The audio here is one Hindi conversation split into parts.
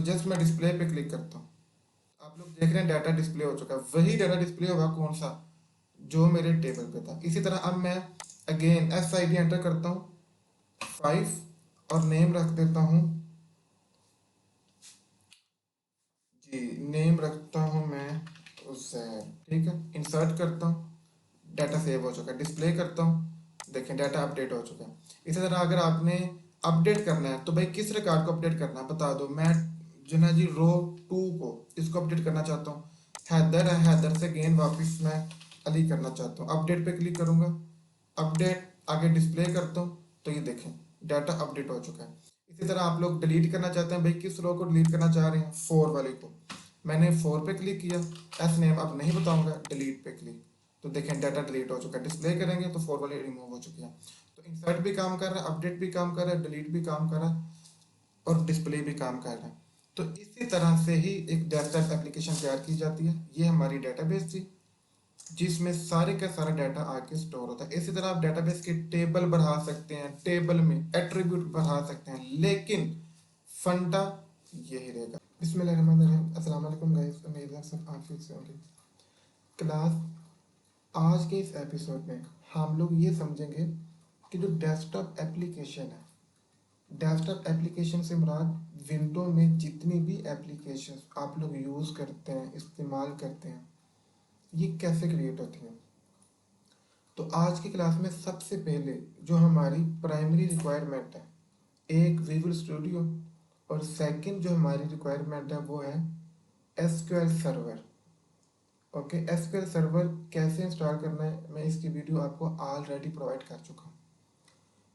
जस्ट मैं डिस्प्ले पे क्लिक करता हूँ, आप लोग देख रहे हैं डाटा डिस्प्ले हो चुका है। वही डाटा डिस्प्ले होगा कौन सा, जो मेरे टेबल पे था। इसी तरह अब मैं अगेन SID एंटर करता हूँ 5 और नेम रख देता हूँ जी, नेम रखता हूँ मैं जैद, ठीक है। इंसर्ट करता हूँ, डाटा सेव हो चुका है। डिस्प्ले करता हूँ, देखें डाटा अपडेट हो चुका है। इसी तरह अगर आपने अपडेट करना है तो भाई किस रिकॉर्ड को अपडेट करना है बता दो। मैं जो ना जी रो 2 को इसको अपडेट करना चाहता हूँ। हैदर है, हैदर से गेन वापस मैं अली करना चाहता हूँ। अपडेट पे क्लिक करूँगा, अपडेट आगे डिस्प्ले करता हूँ तो ये देखें डाटा अपडेट हो चुका है। इसी तरह आप लोग डिलीट करना चाहते हैं, भाई किस रो को डिलीट करना चाह रहे हैं, 4 वाले को। मैंने 4 पे क्लिक किया, एस नेम अब नहीं बताऊंगा, डिलीट पे क्लिक, तो देखें डाटा डिलीट हो चुका है। डिस्प्ले करेंगे तो 4 वाले रिमूव हो चुके हैं। तो इंसर्ट भी काम कर रहा है, अपडेट भी काम कर रहा है, डिलीट भी काम कर रहा है और डिस्प्ले भी काम कर रहा है। तो इसी तरह से ही एक डेस्कटॉप एप्लीकेशन तैयार की जाती है। ये हमारी डेटाबेस थी जिसमें सारे का सारा डाटा आके स्टोर होता है। इसी तरह आप डेटाबेस के टेबल बढ़ा सकते हैं, टेबल में एट्रीब्यूट बढ़ा सकते हैं, लेकिन फंडा यही रहेगा। बिस्मिल्लाहिर्रहमानिर्रहीम, अस्सलाम वालेकुम गाइस, उम्मीद है सब आफियत से होंगे। क्लास आज के इस एपिसोड में हम लोग ये समझेंगे कि जो डेस्कटॉप एप्लीकेशन है, डेस्कटॉप एप्लीकेशन से मुराद विंडो में जितनी भी एप्लीकेशन आप लोग यूज़ करते हैं, इस्तेमाल करते हैं, ये कैसे क्रिएट होती हैं। तो आज की क्लास में सबसे पहले जो हमारी प्राइमरी रिक्वायरमेंट है, एक विजुअल स्टूडियो, और सेकंड जो हमारी रिक्वायरमेंट है वो है SQL server. Okay, SQL server कैसे इंस्टॉल करना है मैं इसकी वीडियो आपको ऑलरेडी प्रोवाइड कर चुका हूँ।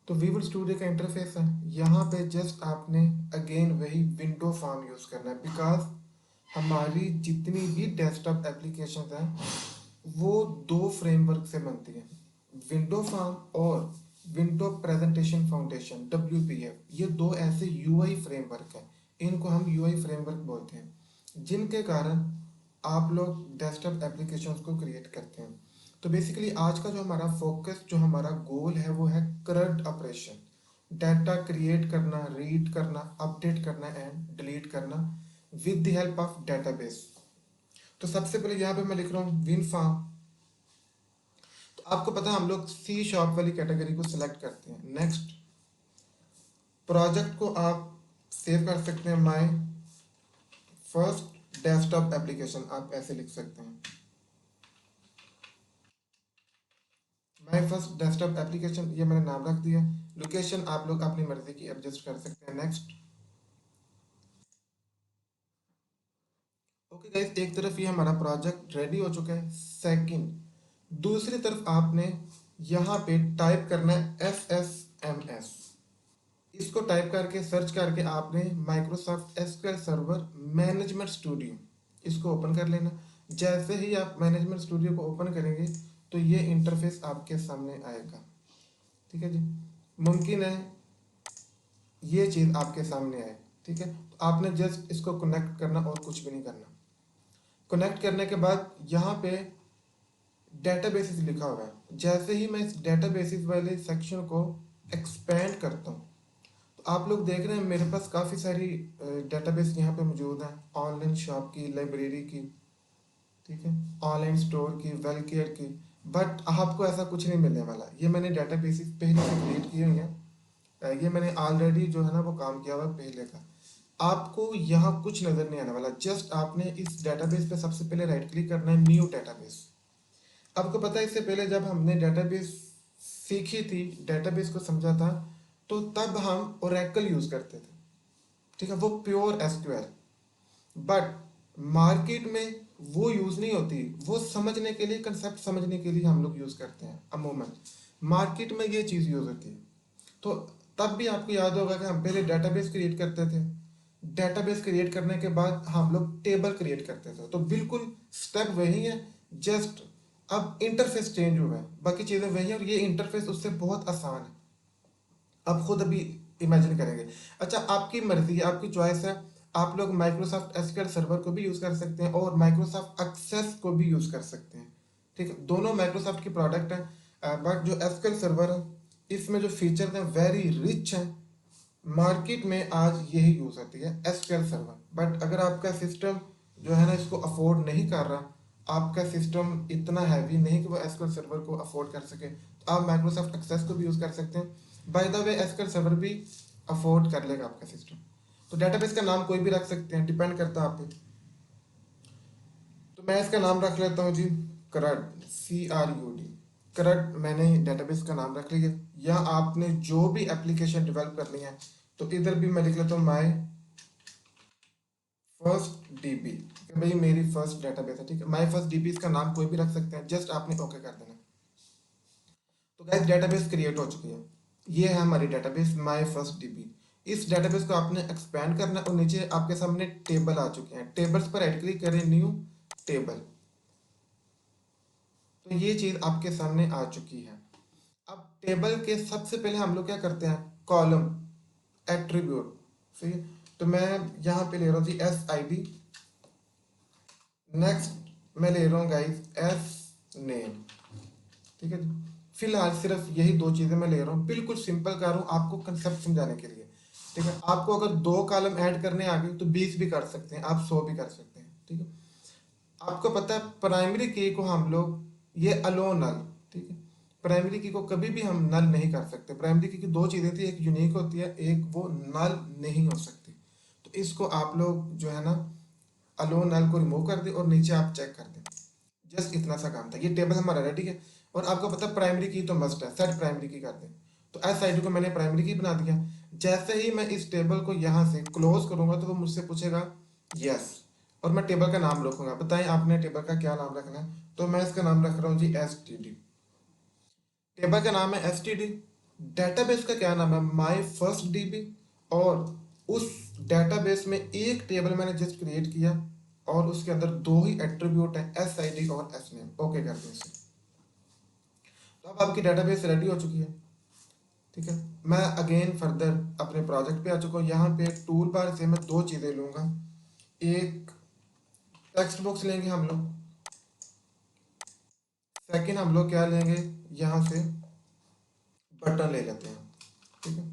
तो विजुअल स्टूडियो का इंटरफेस है, यहाँ पे जस्ट आपने अगेन वही विंडो फॉर्म यूज़ करना है, बिकॉज हमारी जितनी भी डेस्कटॉप एप्लीकेशन हैं वो 2 फ्रेमवर्क से बनती है, विंडो फॉर्म और विंडो प्रेजेंटेशन फाउंडेशन WPF। ये 2 ऐसे UI फ्रेमवर्क हैं, इनको हम UI फ्रेमवर्क बोलते हैं, जिनके कारण आप लोग डेस्कटॉप एप्लीकेशंस को क्रिएट करते हैं। तो बेसिकली आज का जो हमारा फोकस, जो हमारा गोल है वो है करंट ऑपरेशन, डाटा क्रिएट करना, रीड करना, अपडेट करना एंड डिलीट करना with the help of database. तो सबसे पहले यहाँ पे मैं लिख रहा हूँ विन फार्म। तो आपको पता है हम लोग C# वाली कैटेगरी को सिलेक्ट करते हैं। नेक्स्ट, प्रोजेक्ट को आप सेव कर सकते हैं, माय फर्स्ट डेस्कटॉप एप्लीकेशन, आप ऐसे लिख सकते हैं, माय फर्स्ट डेस्कटॉप एप्लीकेशन, ये मैंने नाम रख दिया। लोकेशन आप लोग अपनी मर्जी की एडजस्ट कर सकते हैं। नेक्स्ट, ओके गाइस, एक तरफ ये हमारा प्रोजेक्ट रेडी हो चुका है। सेकंड, दूसरी तरफ आपने यहाँ पे टाइप करना है SSMS। इसको टाइप करके सर्च करके आपने Microsoft SQL server management studio इसको ओपन कर लेना। जैसे ही आप मैनेजमेंट स्टूडियो को ओपन करेंगे तो ये इंटरफेस आपके सामने आएगा, ठीक है जी। मुमकिन है ये चीज़ आपके सामने आए, ठीक है। तो आपने जस्ट इसको कनेक्ट करना और कुछ भी नहीं करना। कनेक्ट करने के बाद यहाँ पे डेटाबेसिस लिखा हुआ है। जैसे ही मैं इस डेटाबेसिस वाले सेक्शन को एक्सपेंड करता हूँ तो आप लोग देख रहे हैं मेरे पास काफ़ी सारी डेटाबेस यहाँ पे मौजूद हैं, ऑनलाइन शॉप की, लाइब्रेरी की, ठीक है, ऑनलाइन स्टोर की, वेल केयर की। बट आपको ऐसा कुछ नहीं मिलने वाला। ये मैंने डेटाबेसिस पहले से क्रिएट किए हुए हैं, ये मैंने ऑलरेडी जो है ना वो काम किया हुआ है पहले का। आपको यहाँ कुछ नज़र नहीं आने वाला। जस्ट आपने इस डेटाबेस पे सबसे पहले राइट क्लिक करना है, न्यू डेटाबेस। आपको पता है इससे पहले जब हमने डेटाबेस सीखी थी, डेटाबेस को समझा था, तो तब हम ओरेकल यूज़ करते थे, ठीक है, वो प्योर SQL। बट मार्केट में वो यूज़ नहीं होती, वो समझने के लिए, कंसेप्ट समझने के लिए हम लोग यूज़ करते हैं। अमूमन मार्केट में ये चीज़ यूज़ होती है। तो तब भी आपको याद होगा कि हम पहले डेटाबेस क्रिएट करते थे, डेटाबेस क्रिएट करने के बाद हम लोग टेबल क्रिएट करते थे। तो बिल्कुल स्टेप वही है, जस्ट अब इंटरफेस चेंज हुआ है, बाकी चीज़ें वही हैं और ये इंटरफेस उससे बहुत आसान है। आप खुद अभी इमेजिन करेंगे। अच्छा, आपकी मर्जी है, आपकी चॉइस है। आप लोग माइक्रोसॉफ्ट एसक्यूएल सर्वर को भी यूज़ कर सकते हैं और माइक्रोसॉफ्ट एक्सेस को भी यूज़ कर सकते हैं, ठीक है। दोनों माइक्रोसॉफ्ट की प्रोडक्ट है, बट जो एसक्यूएल सर्वर है इसमें जो फीचर हैं वेरी रिच हैं, मार्केट में आज यही यूज़ होती है, एसक्यूएल सर्वर। बट अगर आपका सिस्टम जो है ना इसको अफोर्ड नहीं कर रहा, आपका सिस्टम इतना हैवी नहीं कि वो एसक्यूएल सर्वर को अफोर्ड कर सके, तो आप माइक्रोसॉफ्ट एक्सेस को भी यूज़ कर सकते हैं। By the way SQL server भी अफोर्ड कर लेगा आपका सिस्टम। तो डेटाबेस का नाम कोई भी रख सकते हैं, डिपेंड करता है आप पे। तो मैं इसका नाम रख लेता हूँ जी, करड, CRUD। करंट मैंने डेटाबेस का नाम रख लिया। या आपने जो भी एप्लीकेशन डेवलप करनी है तो इधर भी मैं लिख लेता हूँ माई फर्स्ट डीबी, भाई मेरी फर्स्ट डेटाबेस है, ठीक है। माई फर्स्ट डीबी इसका नाम कोई भी रख सकते हैं, जस्ट आपने ओके कर देना। तो गाइस डेटाबेस क्रिएट हो चुकी है। ये है हमारी डेटाबेस माई फर्स्ट डीबी। इस डेटाबेस को आपने एक्सपैंड करना है और नीचे आपके सामने टेबल आ चुके हैं। टेबल्स पर राइट क्लिक करें, न्यू टेबल। तो ये चीज़ आपके सामने आ चुकी है। अब टेबल के सबसे पहले हम लोग क्या करते हैं, कॉलम एट्रीब्यूट। सही है। तो मैं यहाँ पे ले रहा हूँ जी SID। नेक्स्ट मैं ले रहा हूँ गाइस SNAME। ठीक है जी। फिलहाल सिर्फ यही दो चीज़ें मैं ले रहा हूँ, बिल्कुल सिंपल कर रहा हूँ आपको कंसेप्ट समझाने के लिए। ठीक है। आपको अगर 2 कॉलम ऐड करने आ गए तो 20 भी कर सकते हैं, आप 100 भी कर सकते हैं। ठीक है। आपको पता है प्राइमरी की को हम लोग ये अलो नल, ठीक है, प्राइमरी की को कभी भी हम नल नहीं कर सकते। प्राइमरी की दो चीज़ें थी, एक यूनिक होती है, एक वो नल नहीं हो सकती। तो इसको आप लोग जो है ना अलो नल को रिमूव कर दें और नीचे आप चेक कर दें। जस्ट इतना सा काम था। ये टेबल हमारा रेडी है। और आपको पता है प्राइमरी की तो मस्ट है, सेट प्राइमरी की कर दें। तो SID को मैंने प्राइमरी की बना दिया। जैसे ही मैं इस टेबल को यहाँ से क्लोज करूंगा तो वो मुझसे पूछेगा यस, और मैं टेबल का नाम रखूंगा। बताएं आपने टेबल का क्या नाम रखना है। तो मैं इसका नाम रख रहा हूँ जी STD। टेबल का नाम है STD। डेटाबेस का क्या नाम है, माई फर्स्ट DB। और उस डेटाबेस में एक टेबल मैंने जस्ट क्रिएट किया और उसके अंदर दो ही एट्रीब्यूट है, SID और SNAME। ओके कर दें इसे। तो अब आपकी डेटाबेस रेडी हो चुकी है। ठीक है। मैं अगेन फर्दर अपने प्रोजेक्ट पे आ चुका हूँ। यहाँ पे टूल बार से मैं दो चीज़ें लूँगा। एक टेक्स्ट बॉक्स लेंगे हम लोग, सेकंड हम लोग क्या लेंगे, यहाँ से बटन ले लेते हैं। ठीक है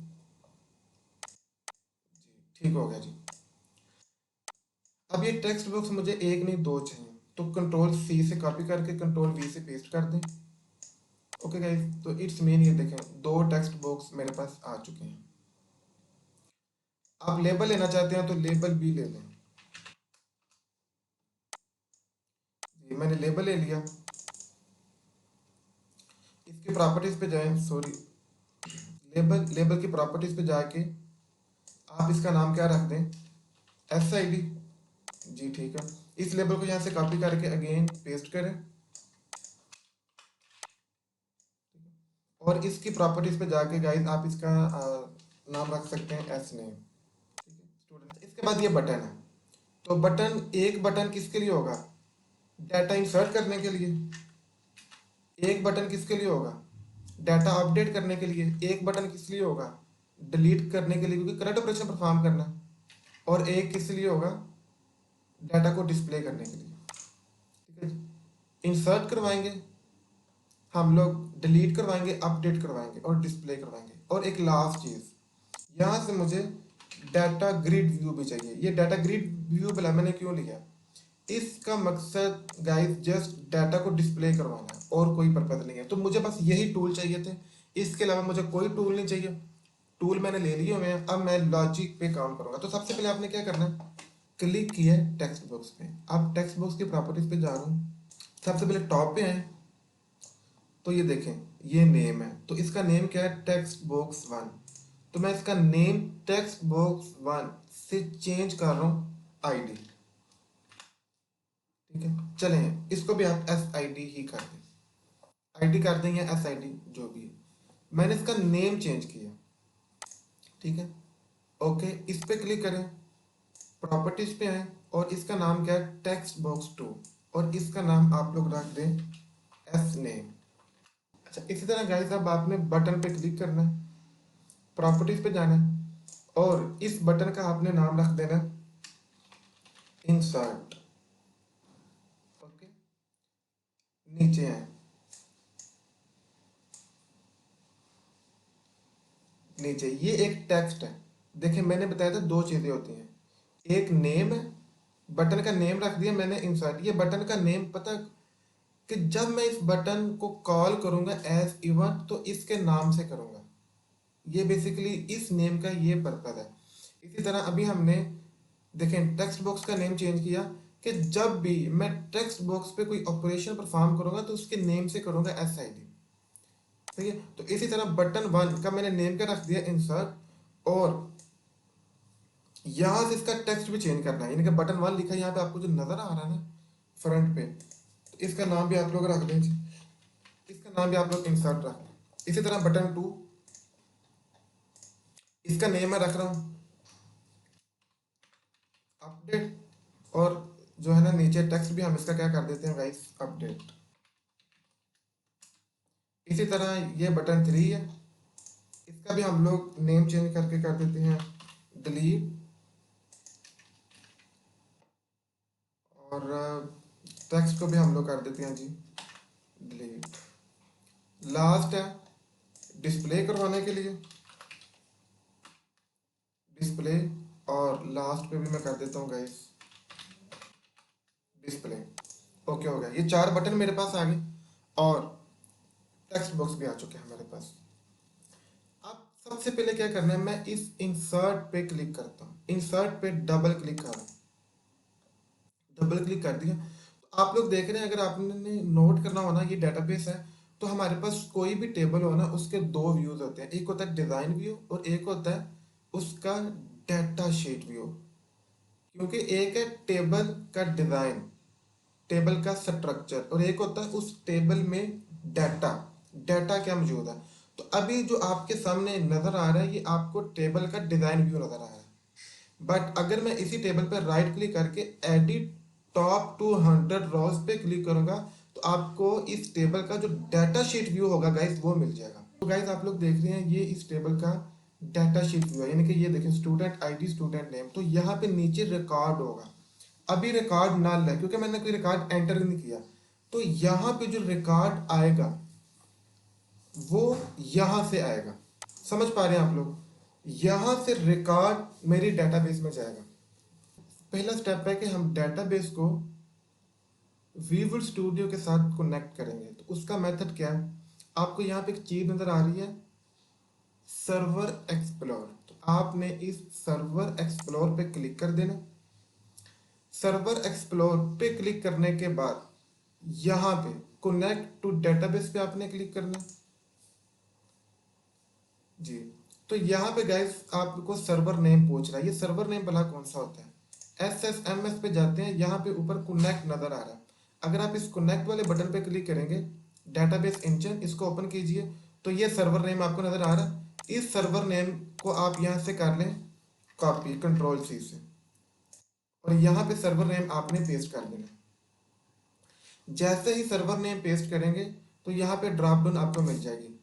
जी, ठीक हो गया जी। अब ये टेक्स्ट बॉक्स मुझे एक नहीं दो चाहिए, तो Ctrl+C से कॉपी करके Ctrl+V से पेस्ट कर दें। ओके गाइस, तो इट्स मीन ये देखें दो टेक्स्ट बॉक्स मेरे पास आ चुके हैं। आप लेबल लेना चाहते हैं तो लेबल भी ले लें। जी मैंने लेबल ले लिया। इसकी प्रॉपर्टीज पे जाएं, सॉरी, लेबल लेबल की प्रॉपर्टीज पे जाके आप इसका नाम क्या रख दें, SID। जी ठीक है। इस लेबल को यहाँ से कॉपी करके अगेन पेस्ट करें और इसकी प्रॉपर्टीज पे जाके गाइस आप इसका नाम रख सकते हैं SNAME। स्टूडेंट, इसके बाद ये बटन है। तो बटन, एक बटन किसके लिए होगा, डाटा इंसर्ट करने के लिए। एक बटन किसके लिए होगा, डाटा अपडेट करने के लिए। एक बटन किस लिए होगा, डिलीट करने के लिए, क्योंकि करंट ऑपरेशन परफॉर्म करना। और एक किस लिए होगा, डाटा को डिस्प्ले करने के लिए। ठीक है। इंसर्ट करवाएंगे हम लोग, डिलीट करवाएंगे, अपडेट करवाएंगे और डिस्प्ले करवाएंगे। और एक लास्ट चीज़, यहाँ से मुझे डाटा ग्रिड व्यू भी चाहिए। ये डाटा ग्रिड व्यू भला मैंने क्यों लिया, इसका मकसद गाइस जस्ट डाटा को डिस्प्ले करवाना है और कोई पर्पज नहीं है। तो मुझे बस यही टूल चाहिए थे, इसके अलावा मुझे कोई टूल नहीं चाहिए। टूल मैंने ले लिए हुए हैं, अब मैं लॉजिक पे काम करूंगा। तो सबसे पहले आपने क्या करना है, क्लिक किया है टेक्स्ट बॉक्स पे। अब टेक्स्ट बॉक्स की प्रॉपर्टीज पे जा रहा हूँ। सबसे पहले टॉप पे आए तो ये देखें ये नेम है, तो इसका नेम क्या है, टेक्स्ट बॉक्स 1। तो मैं इसका नेम टेक्स्ट बॉक्स 1 से चेंज कर रहा हूँ ID। ठीक है। चलें इसको भी आप SID ही कर दें, ID कर दें या SID जो भी है। मैंने इसका नेम चेंज किया। ठीक है। ओके, इस पे क्लिक करें, प्रॉपर्टीज पे आए और इसका नाम क्या है, टेक्स्ट बॉक्स 2। और इसका नाम आप लोग रख दें SNAME। अच्छा, इसी तरह गाइस अब आपने बटन पे क्लिक करना है, प्रॉपर्टीज पे जाना है और इस बटन का आपने नाम रख देना इंसर्ट। ओके, नीचे आए, नीचे ये एक टेक्स्ट है, देखिए मैंने बताया था दो चीज़ें होती हैं, एक नेम है, बटन का नेम रख दिया मैंने इंसर्ट। ये बटन का नेम पता कि जब मैं इस बटन को कॉल करूंगा एज इवेंट तो इसके नाम से करूंगा। ये बेसिकली इस नेम का ये पर्पज है। इसी तरह अभी हमने देखें टेक्स्ट बॉक्स का नेम चेंज किया कि जब भी मैं टेक्स्ट बॉक्स पे कोई ऑपरेशन परफॉर्म करूंगा तो उसके नेम से करूंगा एस आई डी। ठीक है, तो इसी तरह बटन वन का मैंने नेम का रख दिया इंसर्ट, और यहाँ से इसका टेक्स्ट भी चेंज करना है, यानी कि बटन वन लिखा है यहाँ पे आपको जो नजर आ रहा है ना फ्रंट पे, तो इसका नाम भी आप लोग रख दें, इसका नाम भी आप लोग इंसर्ट रख दें। इसी तरह बटन टू, इसका नेम मैं रख रहा हूँ अपडेट, और जो है ना नीचे टेक्स्ट भी हम इसका क्या कर देते हैं गाइस, अपडेट। इसी तरह ये बटन थ्री है, इसका भी हम लोग नेम चेंज करके कर देते हैं डिलीट, और टेक्स्ट को भी हम लोग कर देते हैं जी डिलीट। लास्ट है डिस्प्ले करवाने के लिए डिस्प्ले, और लास्ट पे भी मैं कर देता हूँ गाइस डिस्प्ले। ओके हो गया, ये चार बटन मेरे पास आ गए और टेक्स्ट बॉक्स भी आ चुके हैं हमारे पास। अब सबसे पहले क्या करना है, मैं इस इंसर्ट पे क्लिक करता हूँ, इंसर्ट पे डबल क्लिक कर, डबल क्लिक कर दिया तो आप लोग देख रहे हैं, अगर आपने नोट करना हो ना ये डेटाबेस है, तो हमारे पास कोई भी टेबल हो ना उसके दो व्यूज होते हैं, एक होता है डिजाइन व्यू और एक होता है उसका डाटा शीट व्यू। क्योंकि एक है टेबल का डिजाइन, टेबल का स्ट्रक्चर, और एक होता है उस टेबल में डाटा, डाटा क्या मौजूद है। तो अभी जो आपके सामने नजर आ रहा है ये आपको टेबल का डिजाइन व्यू नजर आ रहा है, बट अगर मैं इसी टेबल पर राइट क्लिक करके एडिट टॉप 200 रोज पे क्लिक करूंगा तो आपको इस टेबल का जो डाटा शीट व्यू होगा गाइस वो मिल जाएगा। तो गाइस आप लोग देख रहे हैं ये इस टेबल का डाटा शीट व्यू है, यानी कि ये देखें स्टूडेंट आईडी स्टूडेंट नेम, तो यहाँ पे नीचे रिकॉर्ड होगा, अभी रिकॉर्ड नल है क्योंकि मैंने कोई रिकॉर्ड एंटर नहीं किया, तो यहाँ पे जो रिकॉर्ड आएगा वो यहाँ से आएगा। समझ पा रहे हैं आप लोग, यहाँ से रिकॉर्ड मेरी डेटाबेस में जाएगा। पहला स्टेप है कि हम डेटाबेस को विजुअल स्टूडियो के साथ कनेक्ट करेंगे, तो उसका मेथड क्या है, आपको यहाँ पे एक चीज नजर आ रही है सर्वर एक्सप्लोर, तो आपने इस सर्वर एक्सप्लोर पे क्लिक कर देना। सर्वर एक्सप्लोर पे क्लिक करने के बाद यहाँ पे कनेक्ट टू डेटाबेस पे आपने क्लिक करना जी। तो यहाँ पे गाइस आपको सर्वर नेम पूछ रहा है, ये सर्वर नेम भला कौन सा होता है, SSMS पे जाते हैं, यहाँ पे ऊपर कनेक्ट नजर आ रहा है, अगर आप इस कनेक्ट वाले बटन पे क्लिक करेंगे डेटाबेस इंजन इसको ओपन कीजिए तो ये सर्वर नेम आपको नजर आ रहा है। इस सर्वर नेम को आप यहाँ से कर लें कॉपी कंट्रोल C से, और यहाँ पे सर्वर नेम आपने पेस्ट कर देना। जैसे ही सर्वर नेम पेस्ट करेंगे तो यहाँ पे ड्रॉप डाउन आपको मिल जाएगी,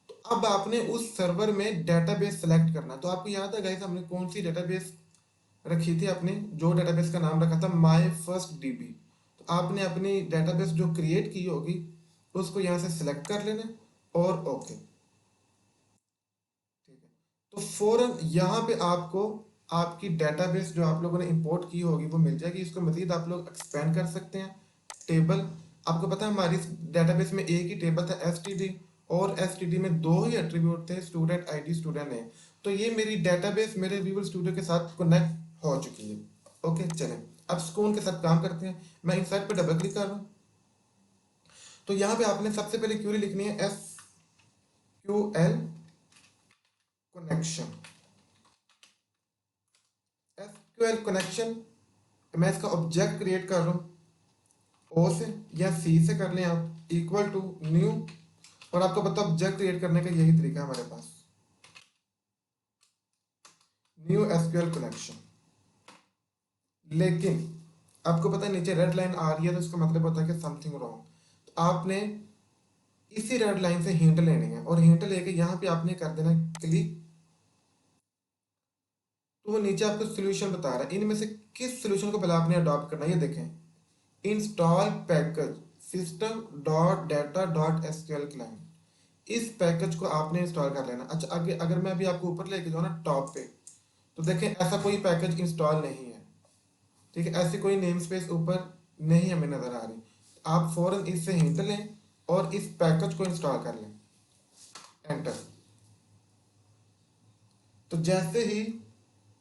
तो अब आपने उस सर्वर में डेटाबेस सेलेक्ट करना। तो आपको याद है गाइस हमने कौन सी डेटाबेस रखी थी, अपने जो डेटाबेस का नाम रखा था माई फर्स्ट DB, तो आपने अपनी डेटाबेस जो क्रिएट की होगी उसको यहाँ से सिलेक्ट कर लेना और ओके, ठीक है। तो फौरन यहाँ पे आपको आपकी डेटाबेस जो आप लोगों ने इंपोर्ट की होगी वो मिल जाएगी। इसको मजीद आप लोग एक्सपेंड कर सकते हैं। टेबल आपको पता है हमारी डेटाबेस में एक ही टेबल था STD, और STD में दो ही एट्रीब्यूट थे स्टूडेंट आईडी स्टूडेंट नेम, तो ये मेरी डेटाबेस मेरे विजुअल स्टूडियो के साथ कनेक्ट हो चुकी है। ओके चलें अब सुकून के साथ काम करते हैं। मैं इंसर्ट पे डबल क्लिक कर रहा हूँ, तो यहाँ पे आपने सबसे पहले क्यूरी लिखनी है SQL कनेक्शन, SQL कनेक्शन। मैं इसका ऑब्जेक्ट क्रिएट कर रहा हूँ O से या C से कर लें आप, इक्वल टू न्यू, और आपको पता ऑब्जेक्ट क्रिएट करने का यही तरीका है हमारे पास, न्यू SQL कनेक्शन। लेकिन आपको पता है नीचे रेड लाइन आ रही है तो इसका मतलब होता है कि समथिंग रॉन्ग, तो आपने इसी रेड लाइन से हिंट लेनी है, और हिंट लेके यहाँ पे आपने कर देना क्लिक, तो वो नीचे आपको सोल्यूशन बता रहा है इनमें से किस सोल्यूशन को पहले आपने अडॉप्ट करना है। ये देखें install package system dot data dot SQL client, इस पैकेज को आपने इंस्टॉल कर लेना। अच्छा आगे अगर मैं अभी आपको ऊपर लेके जाऊँ ना टॉप पे, तो देखें ऐसा कोई पैकेज इंस्टॉल नहीं है, ठीक है, ऐसी कोई नेम स्पेस ऊपर नहीं हमें नज़र आ रही। आप फ़ौरन इससे हिंट लें और इस पैकेज को इंस्टॉल कर लें, एंटर। तो जैसे ही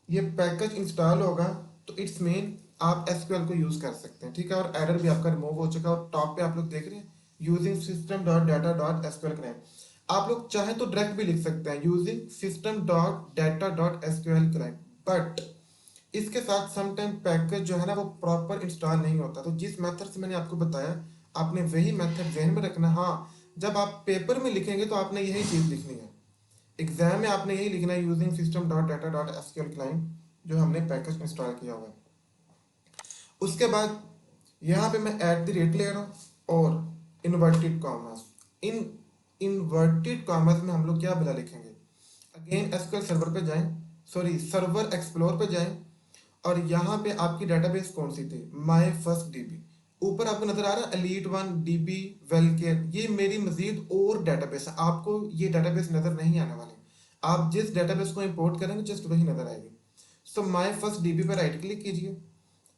ये पैकेज इंस्टॉल होगा तो इट्स मीन आप एसक्यूएल को यूज़ कर सकते हैं, ठीक है। और एरर भी आपका रिमूव हो चुका है और टॉप पे आप लोग देख रहे हैं using system dot data dot SQL client. आप लोग चाहें तो डायरेक्ट भी लिख सकते हैं using system dot data dot SQL client, but इसके साथ समटाइम पैकेज जो है ना वो प्रॉपर इंस्टॉल नहीं होता। तो जिस मेथड से मैंने आपको बताया आपने वही मेथड जहन में रखना। हाँ, जब आप पेपर में लिखेंगे तो आपने यही चीज़ लिखनी है, एग्जाम में आपने यही लिखना है using system dot data dot SQL client जो हमने पैकेज इंस्टॉल किया हुआ है। उसके बाद यहाँ पे मैं एट द रेट ले रहा हूँ और inverted commas, in inverted commas में हम लोग क्या भला लिखेंगे। अगेन एसक्यूएल सर्वर पे जाएं, सॉरी सर्वर एक्सप्लोर पे जाएं और यहाँ पे आपकी डेटाबेस कौन सी थी, माई फर्स्ट डीबी। ऊपर आपको नजर आ रहा है एलीट वन डीबी वेलकेयर, ये मेरी मजीद और डेटाबेस है, आपको ये डेटाबेस नजर नहीं आने वाले। आप जिस डेटाबेस को इंपोर्ट करेंगे जस्ट वही नजर आएगी। सो माई फर्स्ट डीबी पर राइट क्लिक कीजिए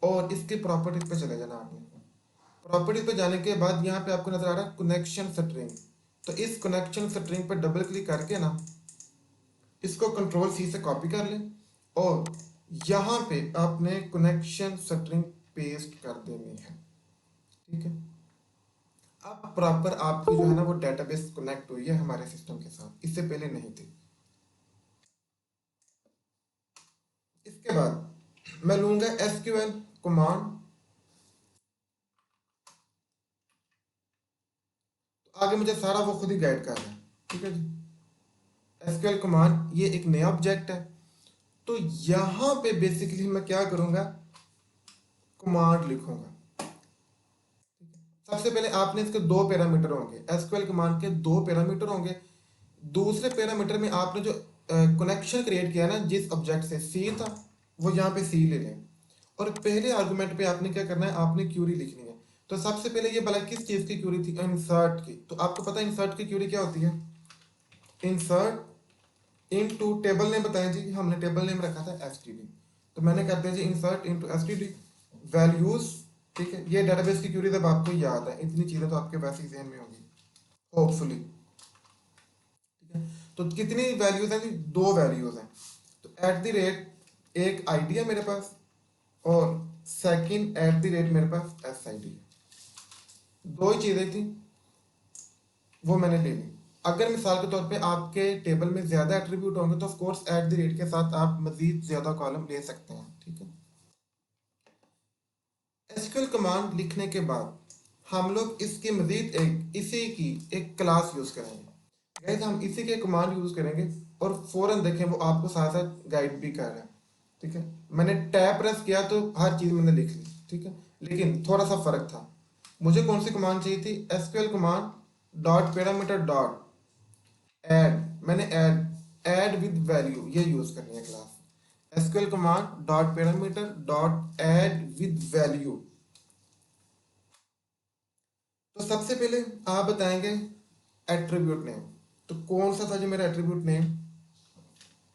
और इसके प्रॉपर्टीज पे चले जाना आपने। प्रॉपर्टीज पे जाने के बाद यहाँ पे आपको नजर आ रहा है कनेक्शन स्ट्रिंग, तो इस कनेक्शन स्ट्रिंग पर डबल क्लिक करके ना इसको कंट्रोल सी से कॉपी कर लें और यहाँ पे आपने कनेक्शन स्ट्रिंग पेस्ट कर देनी है, ठीक है। अब प्रॉपर आपकी जो है ना वो डेटाबेस कनेक्ट हुई है हमारे सिस्टम के साथ, इससे पहले नहीं थी। इसके बाद मैं लूंगा एसक्यूएल कमांड, तो आगे मुझे सारा वो खुद ही गाइड कर रहा है, ठीक है जी। एसक्यूएल कमांड ये एक नया ऑब्जेक्ट है, तो यहाँ पे बेसिकली मैं क्या करूंगा, कमांड लिखूंगा। सबसे पहले आपने इसके दो पैरामीटर होंगे, एसक्यूएल कमांड के दो पैरामीटर होंगे। दूसरे पैरामीटर में आपने जो कनेक्शन क्रिएट किया ना जिस ऑब्जेक्ट से सी था वो यहाँ पे सी ले लें और पहले आर्गुमेंट पे आपने क्या करना है, आपने क्यूरी लिखनी है। तो सबसे पहले ये भला किस चीज़ की क्यूरी थी, इंसर्ट की। तो आपको पता है इंसर्ट की क्यूरी क्या होती है, इंसर्ट इनटू टेबल नेम बताएं जी, हमने टेबल नेम रखा था एसटीडी, तो मैंने कर दिया जी इंसर्ट इनटू एसटीडी वैल्यूज, ठीक है। ये डेटाबेस की क्यूरी जब आपको याद है, इतनी चीज़ें तो आपके वैसे ही जहन में होंगी होपफुली, ठीक है। तो कितनी वैल्यूज हैं जी, दो वैल्यूज हैं। तो एट द रेट एक आईडी है मेरे पास और सेकंड एट द रेट मेरे पास एस आई डी है, दो ही चीज़ें थी वो मैंने ले ली। अगर मिसाल के तौर पे आपके टेबल में ज़्यादा एट्रीब्यूट होंगे तो of course eight the rate के साथ आप मजीद ज़्यादा कॉलम ले सकते हैं, ठीक है। एसक्यूएल कमांड लिखने के बाद हम लोग इसके मजीद एक इसी की एक क्लास यूज़ करेंगे। गाइस हम इसी के कमांड यूज़ करेंगे और फ़ौरन देखें वो आपको साथ साथ गाइड भी कर रहा है, ठीक है। मैंने टैब प्रेस किया तो हर चीज़ मैंने लिख ली, ठीक है, लेकिन थोड़ा सा फ़र्क था। मुझे कौन सी कमांड चाहिए थी, SQL command dot parameter dot add, मैंने ऐड विद वैल्यू ये यूज़ करनी है class. SQL command dot parameter dot add with value. तो सबसे पहले आप बताएंगे एट्रीब्यूट नेम, तो कौन सा था जो मेरा एट्रीब्यूट नेम,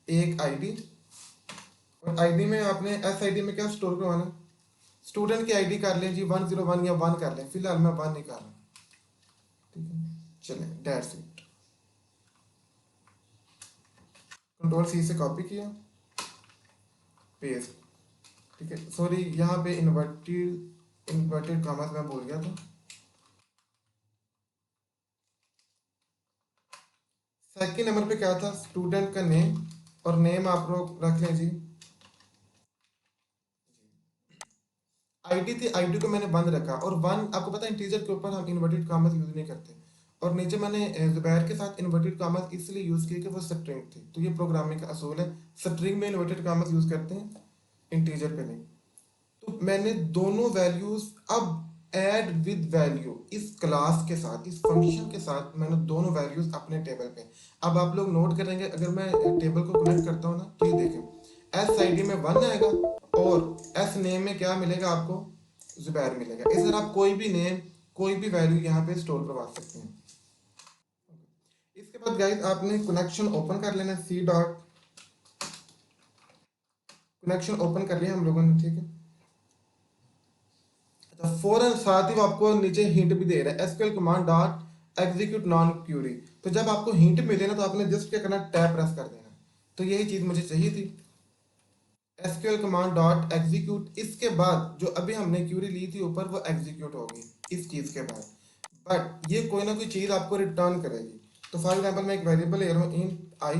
एक आईडी, और आईडी में आपने एस आईडी में क्या स्टोर करवाना, स्टूडेंट की आईडी कर लें जी 101 या 1 कर लें, फिलहाल मैं 1 नहीं कर रहा, ठीक है। चलें दैट्स इट, कंट्रोल सी से कॉपी किया पेस्ट, ठीक है। सॉरी यहाँ पे इन्वर्टेड कॉमर्स मैं बोल गया था। सेकंड नंबर पे क्या था, स्टूडेंट का नेम, और नेम आप लोग रख लें जी आईडी थी, आईडी को मैंने बंद रखा और 1 आपको पता है इंटीजर के ऊपर हम इन्वर्टेड कॉमर्स यूज नहीं करते। और नीचे मैंने जुबैर के साथ इन्वर्टेड कॉमर्स इसलिए यूज किया कि वो स्ट्रिंग थी, तो ये प्रोग्रामिंग का असूल है, स्ट्रिंग में इन्वर्टेड कॉमर्स यूज करते हैं, इंटीजर पे नहीं। तो मैंने दोनों वैल्यूज अब ऐड विद वैल्यू इस क्लास के साथ, इस फंक्शन के साथ मैंने दोनों वैल्यूज अपने टेबल पे। अब आप लोग नोट करेंगे अगर मैं टेबल को कनेक्ट करता हूँ ना तो ये देखें एस आई डी में 1 आएगा और एस नेम में क्या मिलेगा आपको, जुबैर मिलेगा। इस तरह आप कोई भी नेम कोई भी वैल्यू यहाँ पे स्टोर करवा सकते हैं। इसके बाद गाइस आपने कनेक्शन ओपन कर लेना, सी डॉट कनेक्शन ओपन कर लिया हम लोगों ने, ठीक है। अच्छा, फौरन साथ ही वो आपको नीचे हिंट भी दे रहा है, SQL command dot execute non query. तो जब आपको हिंट मिले ना तो आपने जस्ट क्या करना, टैब प्रेस कर देना। तो यही चीज मुझे चाहिए थी, एसक्यूएल कमांड डॉट एग्जीक्यूट, इसके बाद जो अभी हमने क्यूरी ली थी ऊपर वो एग्जीक्यूट होगी इस चीज के बाद, बट ये कोई ना कोई चीज आपको रिटर्न करेगी। तो फॉर एग्जांपल मैं एक वेरिएबल ले रहा हूँ इन आई,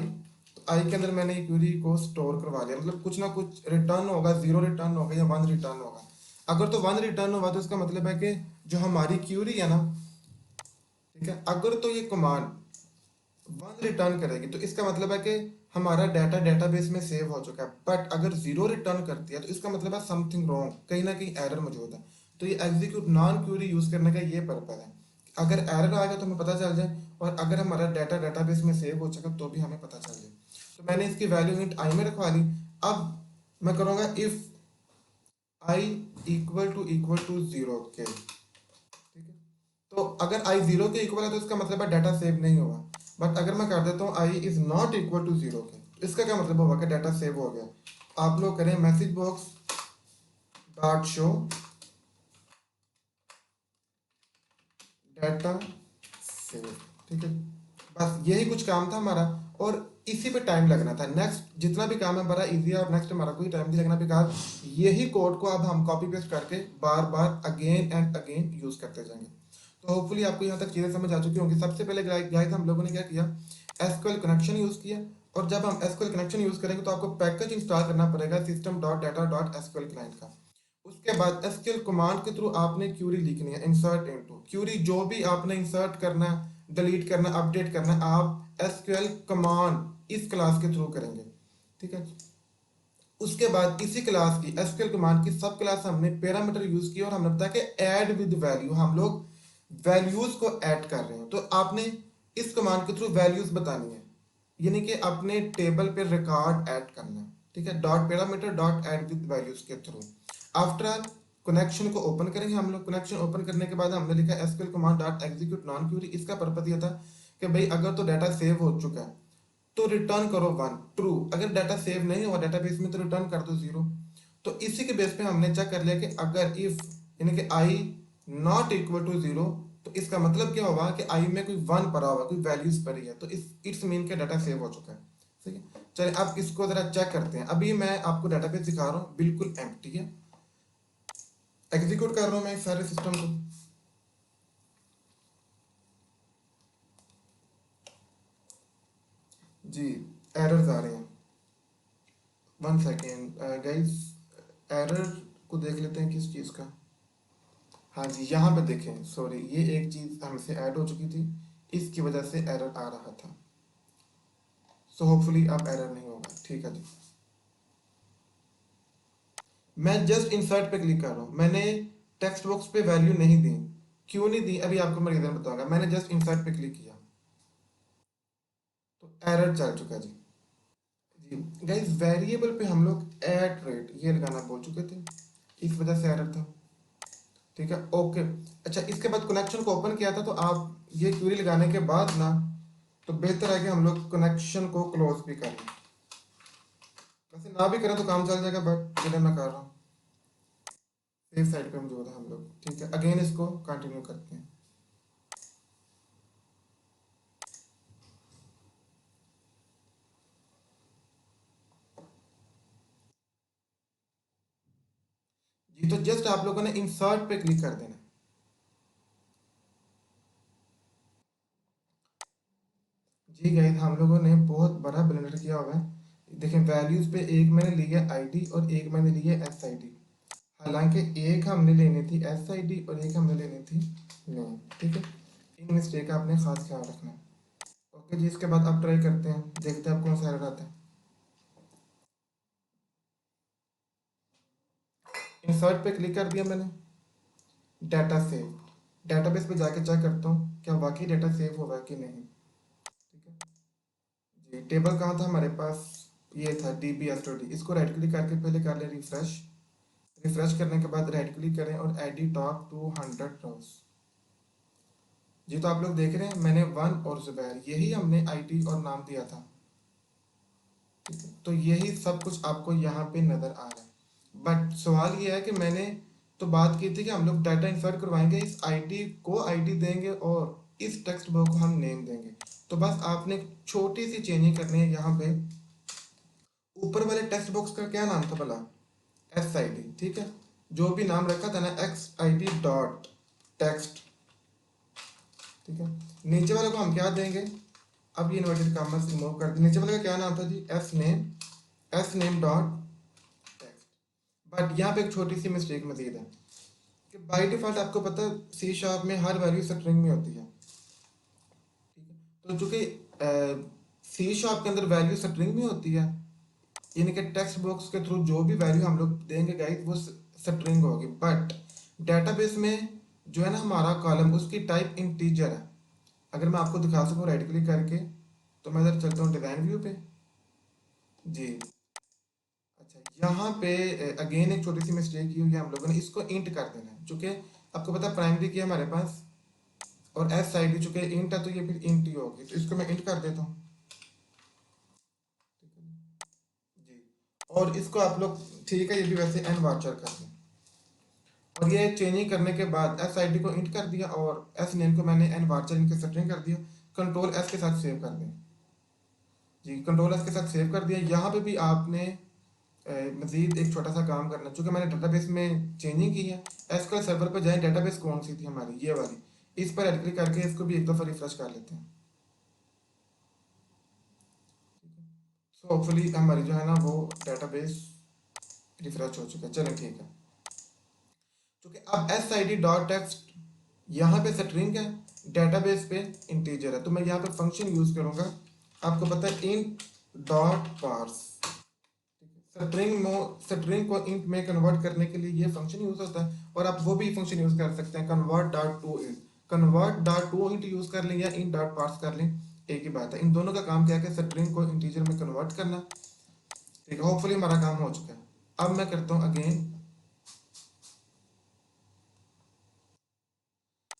तो आई के अंदर मैंने क्यूरी को स्टोर करवा लिया, मतलब कुछ ना कुछ रिटर्न होगा, 0 रिटर्न होगा या 1 रिटर्न होगा। अगर तो 1 रिटर्न हुआ तो इसका मतलब है कि जो हमारी क्यूरी है ना, ठीक है, अगर तो ये कमांड 1 रिटर्न करेगी तो इसका मतलब है कि हमारा डाटा डेटाबेस में सेव हो चुका है, बट अगर 0 रिटर्न करती है तो इसका मतलब है समथिंग रॉन्ग, कहीं ना कहीं एरर मौजूद है। तो ये एग्जीक्यूट नॉन क्यूरी यूज करने का ये पर्पज है, अगर एरर आएगा तो हमें पता चल जाए, और अगर हमारा डाटा डेटाबेस में सेव हो चुका तो भी हमें पता चल जाए। तो मैंने इसकी वैल्यू इंट आई में रखवा ली। अब मैं करूँगा इफ आई इक्वल टू 0 के, ठीक है। तो अगर आई 0 के इक्वल है तो इसका मतलब है डाटा सेव नहीं हुआ, बट अगर मैं कर देता हूँ I is not equal to 0 के, तो इसका क्या मतलब होगा कि डाटा सेव हो गया। आप लोग करें message box dot show data save, ठीक है। बस यही कुछ काम था हमारा, और इसी पे टाइम लगना था। नेक्स्ट जितना भी काम है बड़ा इजी है, और नेक्स्ट हमारा कोई टाइम नहीं लगना, बिकॉज यही कोड को अब हम कॉपी पेस्ट करके बार बार अगेन एंड अगेन यूज करते जाएंगे। तो होपफुली आपको यहाँ तक चीज़ें समझ आ चुकी होंगी। सबसे पहले गाइस हम लोगों ने क्या किया, एसक्यूएल कनेक्शन यूज किया, और जब हम एसक्यूएल कनेक्शन यूज करेंगे तो आपको पैकेज इंस्टॉल करना पड़ेगा system dot data dot SQL client का। उसके बाद एसक्यूएल कमांड के थ्रू आपने क्यूरी लिखनी है, इंसर्ट इनटू क्यूरी, जो भी आपने इंसर्ट करना, डिलीट करना, अपडेट करना, आप एसक्यूएल कमांड इस क्लास के थ्रू करेंगे, ठीक है। उसके बाद इसी क्लास की एसक्यूएल कमांड की सब क्लास हमने पैरामीटर यूज किया, और हमने बताया कि ऐड विद वैल्यू, हम लोग वैल्यूज को ऐड कर रहे हैं। तो आपने इस कमांड के थ्रू वैल्यूज बतानी है, यानी कि अपने टेबल पे रिकॉर्ड ऐड करना है, ठीक है। Dot parameter dot add with values के थ्रू। आफ्टर ऑल कनेक्शन को ओपन करेंगे हम लोग। कनेक्शन ओपन करने के बाद हमने लिखा SQL command dot execute non query. इसका पर्पज ये था कि भाई अगर तो डाटा सेव हो चुका है तो रिटर्न करो 1 ट्रू, अगर डाटा सेव नहीं हुआ डाटाबेस में तो रिटर्न कर दो 0। तो इसी के बेस पे हमने चेक कर लिया कि अगर इफ यानी कि आई नॉट इक्वल टू 0, तो इसका मतलब क्या होगा कि आई में कोई 1 पड़ा हुआ, कोई वैल्यूज पड़ी है, तो इस इट्स मीन के डाटा सेव हो चुका है, ठीक है। चलिए अब इसको जरा चेक करते हैं। अभी मैं आपको डाटाबेस दिखा रहा हूँ, बिल्कुल एम्प्टी है। एग्जीक्यूट कर रहा हूँ मैं इस सारे सिस्टम को। जी, एरर्स आ रहे हैं, 1 सेकेंड गाइस, एरर को देख लेते हैं किस चीज़ का। हाँ जी, यहाँ पे देखें, सॉरी ये एक चीज़ हमसे ऐड हो चुकी थी, इसकी वजह से एरर आ रहा था। सो होपफुली अब एरर नहीं होगा, ठीक है जी। मैं जस्ट इंसर्ट पे क्लिक कर रहा हूँ, मैंने टेक्स्ट बॉक्स पे वैल्यू नहीं दी। क्यों नहीं दी अभी आपको मैं रीजन बताऊंगा। मैंने जस्ट इंसर्ट पे क्लिक किया तो एरर चल चुका जी। जी गाइस, वेरिएबल पे हम लोग एट रेट ये लगाना बोल चुके थे, इस वजह से एरर था, ठीक है। ओके, अच्छा इसके बाद कनेक्शन को ओपन किया था, तो आप ये क्वेरी लगाने के बाद ना, तो बेहतर है कि हम लोग कनेक्शन को क्लोज भी कर लें। वैसे ना भी करें तो काम चल जाएगा, बट चलिए मैं कर रहा हूँ, सेफ साइड पे मौजूद है हम लोग, ठीक है। अगेन इसको कंटिन्यू करते हैं। जी, तो जस्ट आप लोगों ने इंसर्ट पे क्लिक कर देना। जी गाइस, हम लोगों ने बहुत बड़ा ब्लेंडर किया हुआ है। देखिए वैल्यूज पे एक मैंने ली है आईडी और एक मैंने ली है एस आई डी। हालांकि एक हमने लेनी थी एस आई डी और एक हमने लेनी थी नेम, ठीक है। इन मिस्टेक का आपने खास ख्याल रखना है। ओके जी, इसके बाद आप ट्राई करते हैं, देखते हैं आप कौन सा एरर आता है। इंसर्ट पे क्लिक कर दिया मैंने, डाटा सेव, डाटाबेस पे जाके चेक करता हूँ क्या वाकई डाटा सेव होगा कि नहीं, ठीक है जी। टेबल कहाँ था हमारे पास, ये था D B S T D. इसको राइट क्लिक करके पहले कर लें रिफ्रेश। रिफ्रेश करने के बाद राइट क्लिक करें और एडिट टॉप टू 100 रोज। जी, तो आप लोग देख रहे हैं मैंने 1 और जुबैर यही हमने आईडी और नाम दिया था। ठीक है, तो यही सब कुछ आपको यहाँ पे नज़र आ रहा है। बट सवाल ये है कि मैंने तो बात की थी कि हम लोग डाटा इंसर्ट करवाएंगे, इस आईडी को आईडी देंगे और इस टेक्स्ट बॉक्स को हम नेम देंगे। तो बस आपने एक छोटी सी चेंजिंग करनी है यहाँ पे। ऊपर वाले टेक्स्ट बॉक्स का क्या नाम था भला? एस आई डी, ठीक है, जो भी नाम रखा था ना x I D dot text, ठीक है। नीचे वाले को हम क्या देंगे? अब ये इन्वर्टेड कॉमास रिमूव कर दें। नीचे वाले का क्या नाम था जी? S name dot text. But यहाँ पे एक छोटी सी मिस्टेक मजीद है कि बाय डिफॉल्ट आपको पता है सी शार्प में हर वैल्यू स्ट्रिंग में होती है, ठीक है। तो चूंकि सी शार्प के अंदर वैल्यू स्ट्रिंग में होती है, यानी कि टेक्स्ट बॉक्स के थ्रू जो भी वैल्यू हम लोग देंगे गाइस वो स्ट्रिंग होगी। बट डेटाबेस में जो है ना हमारा कॉलम, उसकी टाइप इंटीजर है। अगर मैं आपको दिखा सकूँ राइट क्लिक करके, तो मैं इधर चलता हूँ डिज़ाइन व्यू पे जी। अच्छा, यहाँ पे अगेन एक छोटी सी मिस्टेक की हुई है हम लोगों ने, इसको इंट कर देना है। चूँकि आपको पता प्राइमरी की है हमारे पास और एस आई डी चूँकि इंट है तो ये फिर इंट ही होगी, तो इसको मैं इंट कर देता हूँ जी। और इसको आप लोग, ठीक है, ये भी वैसे एन वाचर कर दें। और ये चेंजिंग करने के बाद एस आई डी को इंट कर दिया और एस नेम को मैंने एन वाचर इनके सेटिंग कर दिया। कंट्रोल एस के साथ सेव कर दें जी, कंट्रोल एस के साथ सेव कर दिया। यहाँ पे भी आपने मजीद एक छोटा सा काम करना, चूँकि मैंने डाटाबेस में चेंजिंग की है। एसक्यूएल सर्वर पर जाएं, डाटाबेस कौन सी थी हमारी, ये वाली, इस पर राइट क्लिक करके इसको भी एक दफ़ा रिफ्रेश कर लेते हैं। सो होपफुली हमारी जो है ना वो डाटाबेस रिफ्रेश हो चुका है। चलें ठीक है, क्योंकि अब S I D dot text यहाँ पे स्ट्रिंग है, डेटाबेस पे इंटीजर है, तो मैं यहाँ पे फंक्शन यूज़ करूँगा। आपको पता है इंट डॉट पार्स, स्ट्रिंग को इंट में कन्वर्ट करने के लिए ये फंक्शन यूज़ होता है। और आप वो भी फंक्शन यूज़ कर सकते हैं convert dot to int, convert dot to int use कर लें या इंट डॉट पार्स कर लें, एक ही बात है। इन दोनों का काम क्या है कि स्ट्रिंग को इंटीजर में कन्वर्ट करना, ठीक है। होपफुली हमारा काम हो चुका है। अब मैं करता हूँ अगेन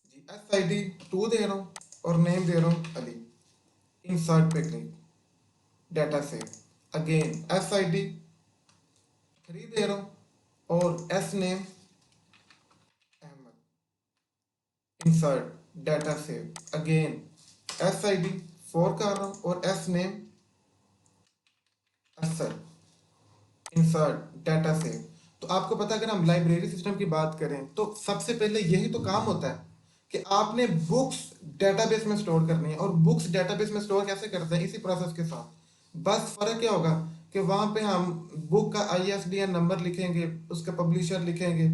जी, एस आई डी टू दे रहा हूँ और नेम दे रहा हूँ अली। इंसर्ट पे click, data save, again S I D three दे रहा हूँ और S name Ahmad, insert data save, again S I D four कर रहा हूँ और S name Asar, insert data save. तो आपको पता है अगर हम लाइब्रेरी सिस्टम की बात करें तो सबसे पहले यही तो काम होता है कि आपने बुक्स डेटाबेस में स्टोर करनी है। और बुक्स डेटाबेस में स्टोर कैसे करते हैं? इसी प्रोसेस के साथ। बस फर्क क्या होगा कि वहां पे हम बुक का आईएसबीएन नंबर लिखेंगे, उसका पब्लिशर लिखेंगे,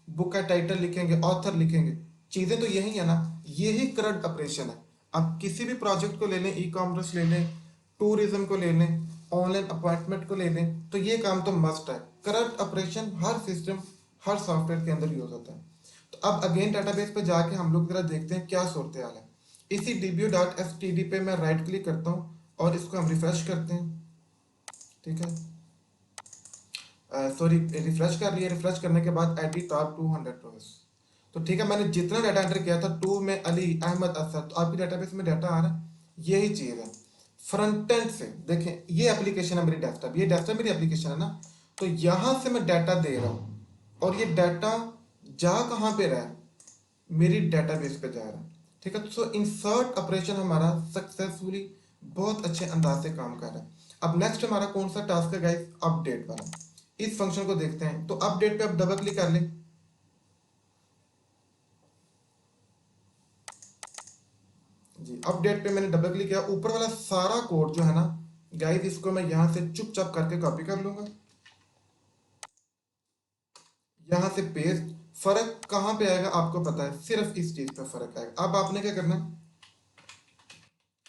बुक का टाइटल लिखेंगे, ऑथर लिखेंगे। चीजें तो यही है ना, यही करंट ऑपरेशन है। आप किसी भी प्रोजेक्ट को ले लें, ई कॉमर्स ले लें, टूरिज्म को ले लें, ऑनलाइन अपॉइंटमेंट को ले लें, तो ये काम तो मस्ट है। करंट ऑपरेशन हर सिस्टम, हर सॉफ्टवेयर के अंदर यूज होता है। तो अब अगेन डाटाबेस पे जाके हम लोग जरा देखते हैं क्या सूरत हाल है। इसी dbu.std पे मैं राइट क्लिक करता हूँ और इसको हम रिफ्रेश करते हैं, ठीक है। सॉरी, रिफ्रेश कर लिया। रिफ्रेश करने के बाद एडी टॉप 200 रोज, तो ठीक है। मैंने जितना डाटा एंटर किया था टू में अली अहमद असद, तो आपकी डाटाबेस में डाटा आ रहा है। यही चीज़ है फ्रंट एंड से। देखें ये एप्लीकेशन है मेरी डेस्कटॉप, ये डेस्कटॉप मेरी एप्लीकेशन है ना, तो यहाँ से मैं डाटा दे रहा हूँ और ये डाटा जा कहाँ पे रहा है? मेरी डेटाबेस पे जा रहा है, ठीक है। सो इंसर्ट ऑपरेशन हमारा सक्सेसफुली बहुत अच्छे अंदाज से काम कर रहा है। अब नेक्स्ट हमारा कौन सा टास्क है गाइस? अपडेट वाला। इस फंक्शन को देखते हैं। तो अपडेट पे आप डबल क्लिक कर लें जी। अपडेट पे मैंने डबल क्लिक किया, ऊपर वाला सारा कोड जो है ना गाइस, इसको मैं यहां से चुपचाप करके कॉपी कर लूंगा, यहां से पेस्ट। फर्क कहां पे आएगा आपको पता है, सिर्फ इस चीज पे फर्क आएगा। अब आपने क्या करना,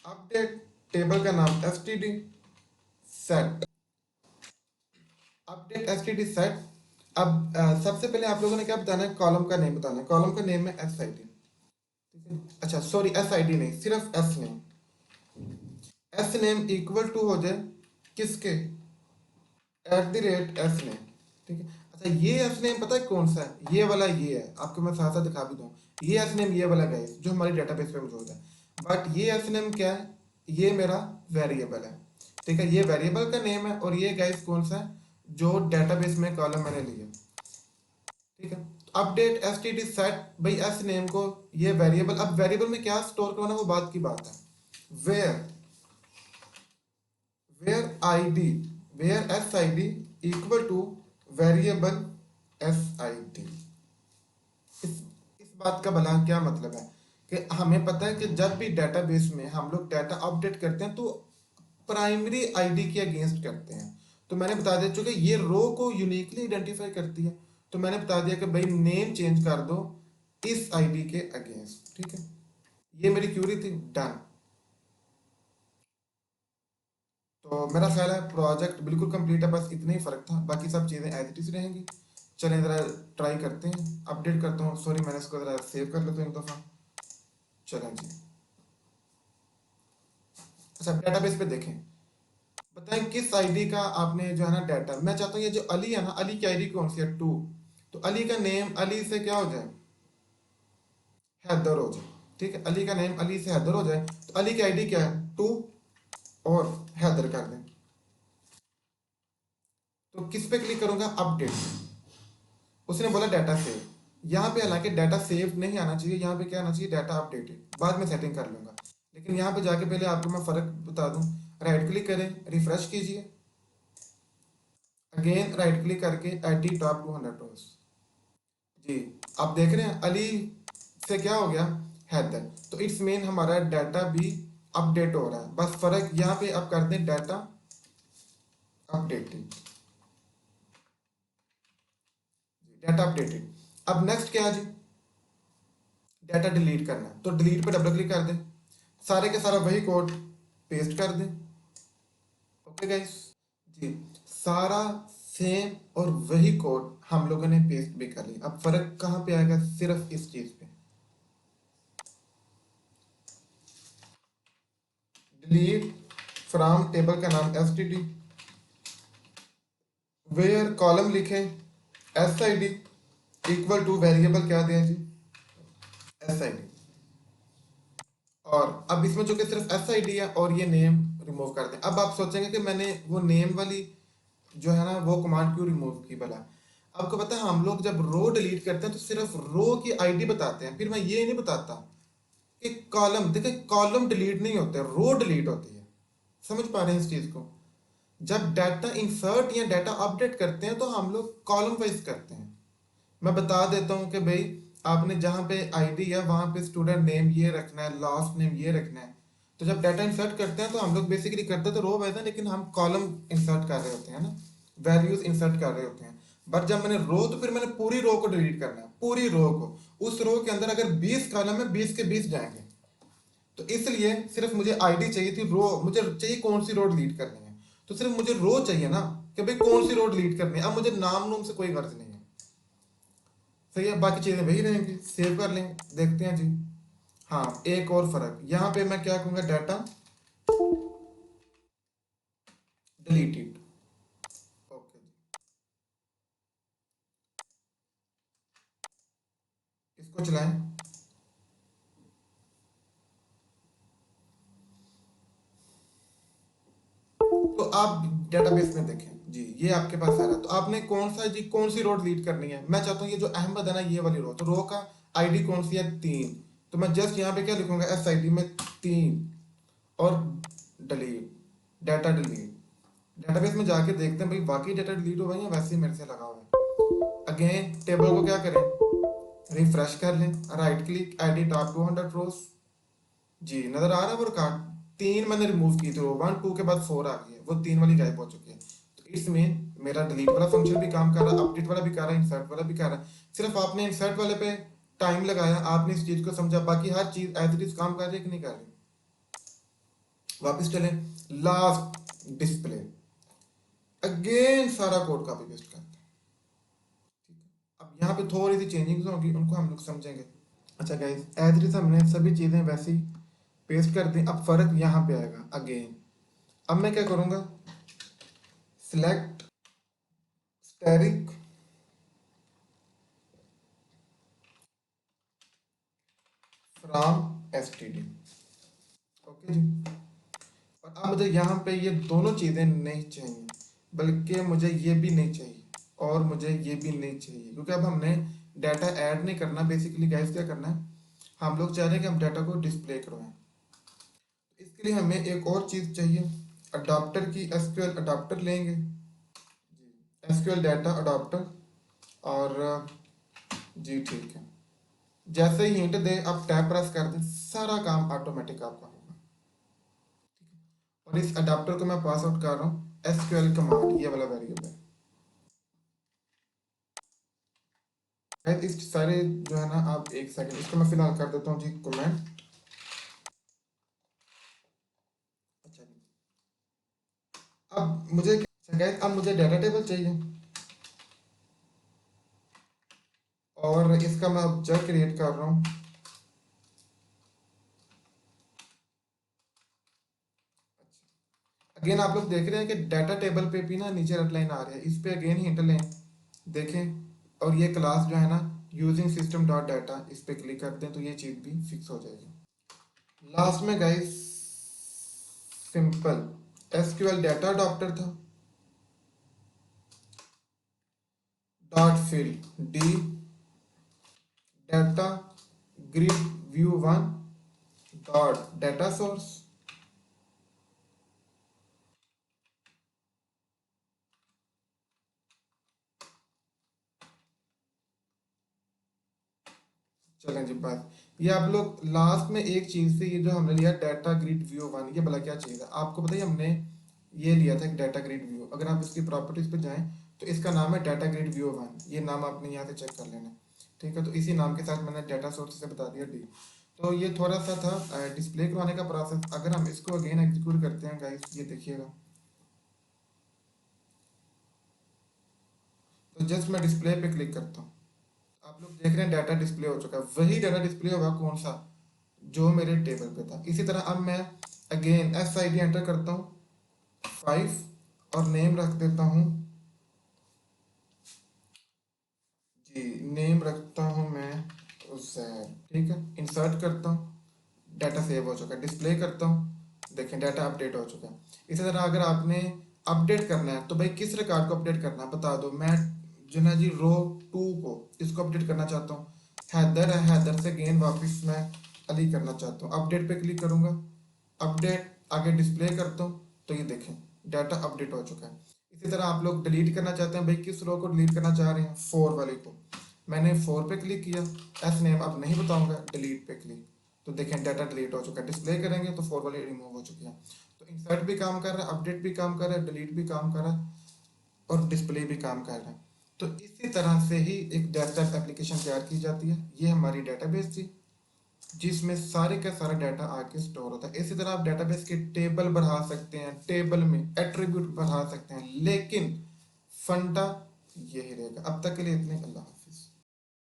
अपडेट टेबल का नाम std set, update std set. अब सबसे पहले आप लोगों ने क्या बताना है? कॉलम का नेम बताना है। कॉलम का नेम है एस आई डी, ठीक है। अच्छा सॉरी, एस आई डी नहीं, सिर्फ S name. S name equal to हो जाए किसके? At the rate S name, ठीक है। अच्छा ये एस नेम पता है कौन सा है? ये वाला, ये है। आपको मैं साथ साथ दिखा भी दूँ, ये एस नेम ये वाला गाइस जो हमारी डेटाबेस पे मौजूद है। बट ये एस नेम क्या है? ये मेरा वेरिएबल है। ठीक है, ये वेरिएबल का नेम है और ये गाइस कौन सा है जो डेटाबेस में कॉलम मैंने लिया। ठीक है, update S T D set भाई एस नेम को, ये वेरिएबल, अब वेरिएबल में क्या स्टोर करना वो बात की बात है। Where where I D, where S I D equal to variable S I D. इस बात का भला क्या मतलब है कि हमें पता है कि जब भी डेटाबेस में हम लोग डाटा अपडेट करते हैं तो प्राइमरी आईडी के अगेंस्ट करते हैं। तो मैंने बता दिया चूंकि ये रो को यूनिकली आइडेंटिफाई करती है, तो मैंने बता दिया कि भाई नेम चेंज कर दो इस आईडी के अगेंस्ट। ठीक है, ये मेरी क्यूरी थी, डन। तो मेरा ख्याल है प्रोजेक्ट बिल्कुल कंप्लीट है, बस इतना ही फर्क था, बाकी सब चीज़ें एज इट इज रहेंगी। चलें ज़रा ट्राई करते हैं, अपडेट करता हूँ। सॉरी, मैंने इसको ज़रा सेव कर लेता हूँ एक दफ़ा। चलें जी, अच्छा डेटाबेस पे देखें, बताएं किस आईडी का आपने जो है ना डाटा। मैं चाहता हूँ ये जो अली है ना, अली की आईडी कौन सी है, 2। तो अली का नेम अली से क्या हो जाए, हैदर हो जाए। ठीक है, अली का नेम अली से हैदर हो जाए, तो अली की आईडी क्या है, 2 और हैदर कर दें। तो किस पे क्लिक करूंगा, अपडेट। उसने बोला डाटा सेव, यहाँ पे हालांकि डाटा सेव नहीं आना चाहिए, यहाँ पे क्या आना चाहिए, डाटा अपडेटेड। बाद में सेटिंग कर लूंगा, लेकिन यहाँ पे जाके पहले आपको मैं फ़र्क बता दूं। राइट क्लिक करें, रिफ्रेश कीजिए, अगेन राइट क्लिक करके एडिट टॉप 200 रोज। जी, आप देख रहे हैं अली से क्या हो गया, हैदर। तो इट्स मीन हमारा डाटा भी अपडेट हो रहा है, बस फ़र्क यहाँ पे आप कर दें डाटा अपडेटेड, डाटा अपडेटेड। अब नेक्स्ट क्या है जी, डाटा डिलीट करना है, तो डिलीट पे डबल क्लिक कर दें, सारे के सारा वही कोड पेस्ट कर दें। ओके गाइस, जी, सारा सेम और वही कोड हम लोगों ने पेस्ट भी कर लिया। अब फर्क कहाँ पे आएगा, सिर्फ इस चीज पे, डिलीट फ्रॉम टेबल का नाम S T D, where column लिखें S I D equal to variable क्या दें जी, एस आई डी। और अब इसमें जो कि सिर्फ एस आई डी है और ये नेम रिमूव कर दें। अब आप सोचेंगे कि मैंने वो नेम वाली जो है ना वो कमांड क्यों रिमूव की भला। आपको पता है हम लोग जब रो डिलीट करते हैं तो सिर्फ रो की आईडी बताते हैं, फिर मैं ये नहीं बताता कि कॉलम, देखिए कॉलम डिलीट नहीं होते, रो डिलीट होती है। समझ पा रहे हैं इस चीज को। जब डाटा इंसर्ट या डाटा अपडेट करते हैं तो हम लोग कॉलम वाइज करते हैं। मैं बता देता हूँ कि भाई आपने जहाँ पे आईडी है वहाँ पे स्टूडेंट नेम ये रखना है, लास्ट नेम ये रखना है। तो जब डाटा इंसर्ट करते हैं तो हम लोग बेसिकली करते तो रो वाइज है, लेकिन हम कॉलम इंसर्ट कर रहे होते हैं ना, वैल्यूज इंसर्ट कर रहे होते हैं। बट जब मैंने रो, तो फिर मैंने पूरी रो को डिलीट करना है, पूरी रो को। उस रो के अंदर अगर 20 कॉलम है, 20 के 20 जाएंगे। तो इसलिए सिर्फ मुझे आईडी चाहिए थी, रो मुझे चाहिए कौन सी रो डिलीट करनी है। तो सिर्फ मुझे रो चाहिए ना कि भाई कौन सी रो डिलीट करनी है। अब मुझे नाम नूम से कोई गर्ज नहीं है। सही है, बाकी चीज़ें वही रहेंगी, सेव कर लेंगे, देखते हैं जी। हाँ, एक और फर्क यहाँ पे मैं क्या कहूँगा, डाटा डिलीटेड। ओके जी, इसको चलाएं। तो आप डेटाबेस में देखें जी, ये आपके पास आ रहा है। तो आपने कौन सा जी, कौन सी रो डिलीट करनी है। मैं चाहता हूँ ये जो अहमद है ना, ये वाली रो, तो रो का आईडी कौन सी है, 3। तो मैं जस्ट यहाँ पे क्या लिखूंगा, एस आई डी में 3 और डिलीट, डाटा डिलीट। डेटाबेस में जाके देखते हैं भाई वाकई डाटा डिलीट हुआ है या वैसे ही मेरे से लगा हुआ है। अगेन टेबल को क्या करें, रिफ्रेश कर लें, राइट क्लिक एडिट टॉप 200 रोज। जी, नजर आ रहा है वो रिकॉर्ड, 3 मैंने रिमूव की थी, वो 1 2 के बाद 4 आ गई है, वो 3 वाली गायब हो चुकी है। तो इसमें मेरा डिलीट वाला फंक्शन भी काम कर रहा है, अपडेट वाला भी कर रहा है, इंसर्ट वाला भी कर रहा है। सिर्फ आपने इंसर्ट वाले पे टाइम लगाया, आपने इस चीज को समझा, बाकी हर चीज एज इट इज काम कर रही है कि नहीं कर रही। वापस चलें, लास्ट डिस्प्ले, अगेन सारा कोड कॉपी पेस्ट करते हैं। अब यहाँ पे थोड़ी सी चेंजिंग्स होंगी, उनको हम लोग समझेंगे। अच्छा गाइस, एज इट इज हमने सभी चीज़ें वैसे ही पेस्ट कर दी। अब फर्क यहाँ पे आएगा अगेन। अब मैं क्या करूँगा, select static from S T D. Okay जी, और और अब मुझे यहाँ पे ये दोनों चीज़ें नहीं चाहिए, बल्कि मुझे ये भी नहीं चाहिए और मुझे ये भी नहीं चाहिए, क्योंकि अब हमने डाटा ऐड नहीं करना। बेसिकली गाइस क्या करना है, हम लोग चाह रहे हैं कि हम डाटा को डिस्प्ले करवाएं। इसके लिए हमें एक और चीज़ चाहिए, अडाप्टर की। एसक्यूएल अडाप्टर लेंगे, एसक्यूएल डाटा अडाप्टर। और जी ठीक है, जैसे ही हिंट दे आप टैब प्रेस कर दें, सारा काम ऑटोमेटिक आपका होगा। और इस अडाप्टर को मैं पास आउट कर रहा हूँ एसक्यूएल कमांड, ये वाला वेरिएबल है। इस सारे जो है ना, आप एक सेकंड, इसको मैं फिलहाल कर देता हूँ जी कमेंट। अच्छा जी, अब मुझे गाइस, अब मुझे डाटा टेबल चाहिए और इसका मैं ऑब्जेक्ट क्रिएट कर रहा हूँ। अगेन आप लोग देख रहे हैं कि डाटा टेबल पे भी ना नीचे रेड लाइन आ रही है, इस पे अगेन हिंट लें, देखें। और ये क्लास जो है ना, यूजिंग सिस्टम डॉट डाटा, इस पे क्लिक करते हैं तो ये चीज़ भी फिक्स हो जाएगी। लास्ट में guys simple SQL data adapter था, dot field D data grid view one dot data source. चलें जी बात, ये आप लोग लास्ट में एक चीज़ से, ये जो हमने लिया डाटा ग्रिड व्यू वन, ये भला क्या चीज़ है आपको पता है? हमने ये लिया था एक डाटा ग्रिड व्यू। अगर आप इसकी प्रॉपर्टीज पे जाएं तो इसका नाम है डाटा ग्रिड व्यू वन, ये नाम आपने यहाँ से चेक कर लेना, ठीक है। तो इसी नाम के साथ मैंने डाटा सोर्स से बता दिया डी। तो ये थोड़ा सा था डिस्प्ले करवाने का प्रोसेस। अगर हम इसको अगेन एग्जीक्यूट करते हैं गाइस, ये देखिएगा, तो जस्ट मैं डिस्प्ले पे क्लिक करता हूँ, आप लोग देख रहे हैं डाटा डिस्प्ले हो चुका है। वही डाटा डिस्प्ले होगा कौन सा, जो मेरे टेबल पे था। इसी तरह अब मैं again S I D enter करता हूँ 5 और नेम रख देता हूँ जी, नेम रखता हूँ मैं जैद, ठीक है। इंसर्ट करता हूँ, डाटा सेव हो चुका है। डिस्प्ले करता हूँ, देखें डाटा अपडेट हो चुका है। इसी तरह अगर आपने अपडेट करना है तो भाई किस रिकॉर्ड को अपडेट करना है बता दो। मैं जो ना जी रो 2 को, इसको अपडेट करना चाहता हूँ। हैदर है, हैदर से गेन वापस मैं अली करना चाहता हूँ। अपडेट पे क्लिक करूँगा, अपडेट आगे डिस्प्ले करता हूँ तो ये देखें डाटा अपडेट हो चुका है। इसी तरह आप लोग डिलीट करना चाहते हैं, भाई किस रो को डिलीट करना चाह रहे हैं, 4 वाले को। मैंने 4 पे क्लिक किया, एस नेम अब नहीं बताऊंगा, डिलीट पे क्लिक, तो देखें डाटा डिलीट हो चुका है। डिस्प्ले करेंगे तो 4 वाले रिमूव हो चुके हैं। तो इंसर्ट भी काम कर रहा है, अपडेट भी काम कर रहा है, डिलीट भी काम कर रहा है और डिस्प्ले भी काम कर रहा है। तो इसी तरह से ही एक डेस्कटॉप एप्लीकेशन तैयार की जाती है। ये हमारी डेटाबेस थी जिसमें सारे का सारा डाटा आके स्टोर होता है। इसी तरह आप डेटाबेस के टेबल बढ़ा सकते हैं, टेबल में एट्रीब्यूट बढ़ा सकते हैं, लेकिन फंडा यही रहेगा। अब तक के लिए इतने, अल्लाह।